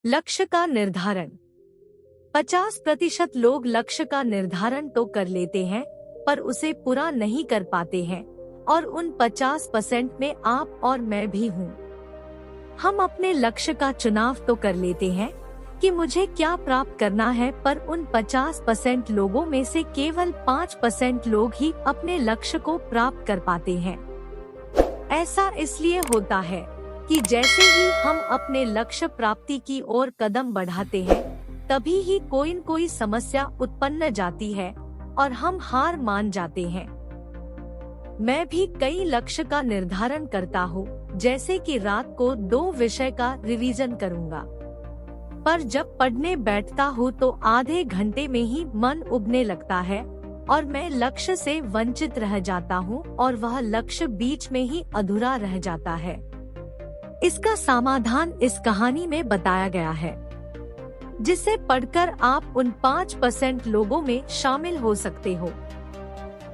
लक्ष्य का निर्धारण। 50% लोग लक्ष्य का निर्धारण तो कर लेते हैं पर उसे पूरा नहीं कर पाते हैं, और उन 50% में आप और मैं भी हूँ। हम अपने लक्ष्य का चुनाव तो कर लेते हैं कि मुझे क्या प्राप्त करना है, पर उन 50% लोगों में से केवल 5% लोग ही अपने लक्ष्य को प्राप्त कर पाते हैं। ऐसा इसलिए होता है कि जैसे ही हम अपने लक्ष्य प्राप्ति की ओर कदम बढ़ाते हैं, तभी ही कोई न कोई समस्या उत्पन्न जाती है और हम हार मान जाते हैं। मैं भी कई लक्ष्य का निर्धारण करता हूँ, जैसे कि रात को 2 विषय का रिवीजन करूँगा, पर जब पढ़ने बैठता हूँ तो आधे घंटे में ही मन उबने लगता है और मैं लक्ष्य से वंचित रह जाता हूँ और वह लक्ष्य बीच में ही अधूरा रह जाता है। इसका समाधान इस कहानी में बताया गया है, जिसे पढ़कर आप उन 5% लोगों में शामिल हो सकते हो।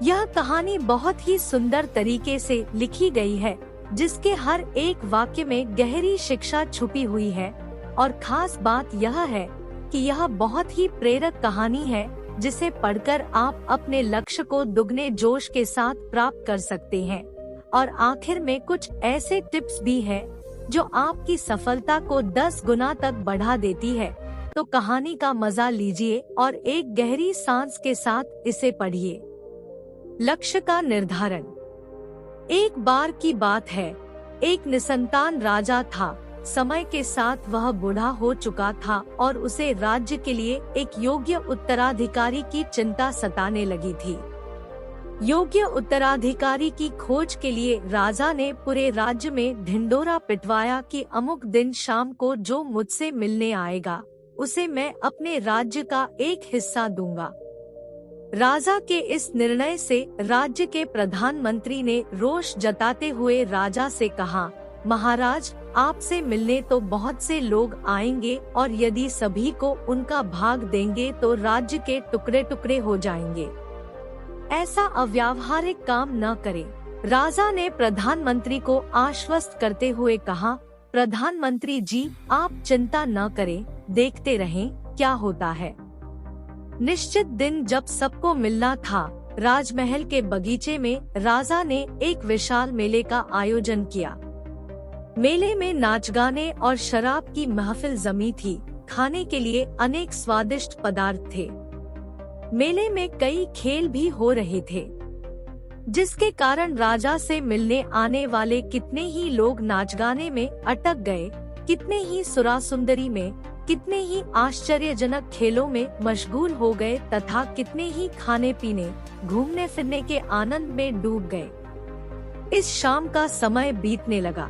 यह कहानी बहुत ही सुंदर तरीके से लिखी गई है, जिसके हर एक वाक्य में गहरी शिक्षा छुपी हुई है, और खास बात यह है कि यह बहुत ही प्रेरक कहानी है, जिसे पढ़कर आप अपने लक्ष्य को दुगने जोश के साथ प्राप्त कर सकते हैं। और आखिर में कुछ ऐसे टिप्स भी हैं जो आपकी सफलता को 10 गुना तक बढ़ा देती है। तो कहानी का मजा लीजिए और एक गहरी सांस के साथ इसे पढ़िए। लक्ष्य का निर्धारण। एक बार की बात है, एक निसंतान राजा था। समय के साथ वह बूढ़ा हो चुका था और उसे राज्य के लिए एक योग्य उत्तराधिकारी की चिंता सताने लगी थी। योग्य उत्तराधिकारी की खोज के लिए राजा ने पूरे राज्य में ढिंढोरा पिटवाया कि अमुक दिन शाम को जो मुझसे मिलने आएगा, उसे मैं अपने राज्य का एक हिस्सा दूंगा। राजा के इस निर्णय से राज्य के प्रधानमंत्री ने रोष जताते हुए राजा से कहा, महाराज, आपसे मिलने तो बहुत से लोग आएंगे और यदि सभी को उनका भाग देंगे तो राज्य के टुकड़े टुकड़े हो जाएंगे। ऐसा अव्यावहारिक काम न करें। राजा ने प्रधानमंत्री को आश्वस्त करते हुए कहा, प्रधानमंत्री जी, आप चिंता न करें, देखते रहें क्या होता है। निश्चित दिन जब सबको मिलना था, राजमहल के बगीचे में राजा ने एक विशाल मेले का आयोजन किया। मेले में नाच गाने और शराब की महफिल जमी थी। खाने के लिए अनेक स्वादिष्ट पदार्थ थे। मेले में कई खेल भी हो रहे थे, जिसके कारण राजा से मिलने आने वाले कितने ही लोग नाच गाने में अटक गए, कितने ही सुरासुंदरी में, कितने ही आश्चर्यजनक खेलों में मशगूल हो गए तथा कितने ही खाने पीने, घूमने फिरने के आनंद में डूब गए। इस शाम का समय बीतने लगा,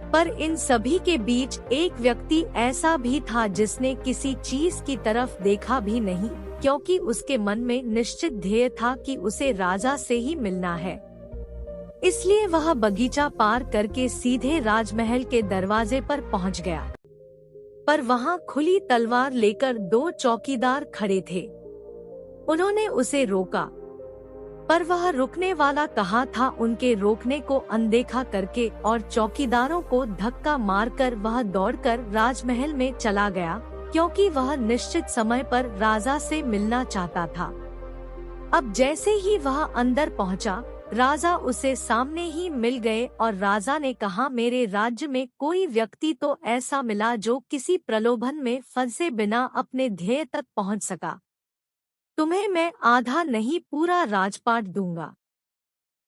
पर इन सभी के बीच एक व्यक्ति ऐसा भी था जिसने किसी चीज की तरफ देखा भी नहीं, क्योंकि उसके मन में निश्चित ध्येय था कि उसे राजा से ही मिलना है। इसलिए वह बगीचा पार करके सीधे राजमहल के दरवाजे पर पहुंच गया। पर वहां खुली तलवार लेकर 2 चौकीदार खड़े थे। उन्होंने उसे रोका, पर वह रुकने वाला कहाँ था। उनके रोकने को अनदेखा करके और चौकीदारों को धक्का मारकर वह दौड़कर राजमहल में चला गया, क्योंकि वह निश्चित समय पर राजा से मिलना चाहता था। अब जैसे ही वह अंदर पहुंचा, राजा उसे सामने ही मिल गए और राजा ने कहा, मेरे राज्य में कोई व्यक्ति तो ऐसा मिला जो किसी प्रलोभन में फंसे बिना अपने ध्येय तक पहुंच सका। तुम्हें मैं आधा नहीं पूरा राजपाट दूंगा।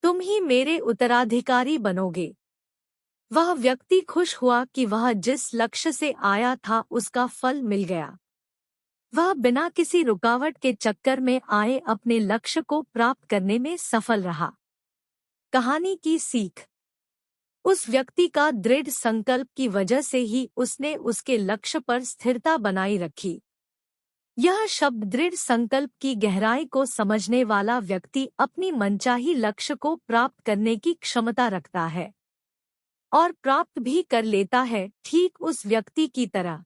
तुम ही मेरे उत्तराधिकारी बनोगे। वह व्यक्ति खुश हुआ कि वह जिस लक्ष्य से आया था उसका फल मिल गया। वह बिना किसी रुकावट के चक्कर में आए अपने लक्ष्य को प्राप्त करने में सफल रहा। कहानी की सीख। उस व्यक्ति का दृढ़ संकल्प की वजह से ही उसने उसके लक्ष्य पर स्थिरता बनाई रखी। यह शब्द दृढ़ संकल्प की गहराई को समझने वाला व्यक्ति अपनी मनचाही लक्ष्य को प्राप्त करने की क्षमता रखता है और प्राप्त भी कर लेता है, ठीक उस व्यक्ति की तरह।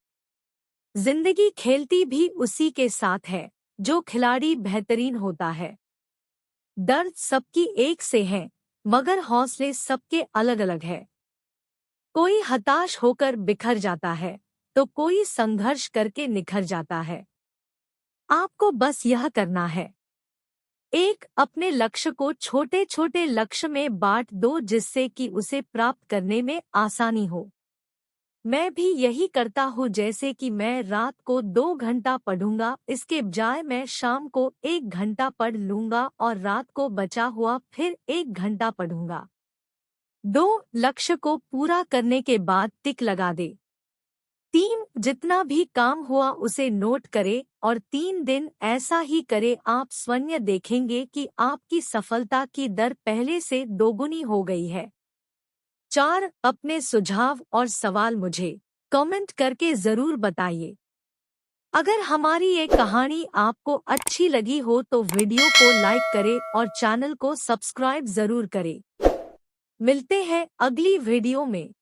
जिंदगी खेलती भी उसी के साथ है जो खिलाड़ी बेहतरीन होता है। दर्द सबकी एक से है, मगर हौसले सबके अलग अलग है। कोई हताश होकर बिखर जाता है, तो कोई संघर्ष करके निखर जाता है। आपको बस यह करना है, एक, अपने लक्ष्य को छोटे छोटे लक्ष्य में बांट दो जिससे कि उसे प्राप्त करने में आसानी हो। मैं भी यही करता हूँ, जैसे कि मैं रात को 2 घंटा पढ़ूंगा, इसके बजाय मैं शाम को 1 घंटा पढ़ लूंगा और रात को बचा हुआ फिर 1 घंटा पढ़ूंगा। 2, लक्ष्य को पूरा करने के बाद टिक लगा दे। 3, जितना भी काम हुआ उसे नोट करे और 3 दिन ऐसा ही करे, आप स्वयं देखेंगे कि आपकी सफलता की दर पहले से दोगुनी हो गई है। 4, अपने सुझाव और सवाल मुझे कमेंट करके जरूर बताइए। अगर हमारी ये कहानी आपको अच्छी लगी हो तो वीडियो को लाइक करें और चैनल को सब्सक्राइब जरूर करें। मिलते हैं अगली वीडियो में।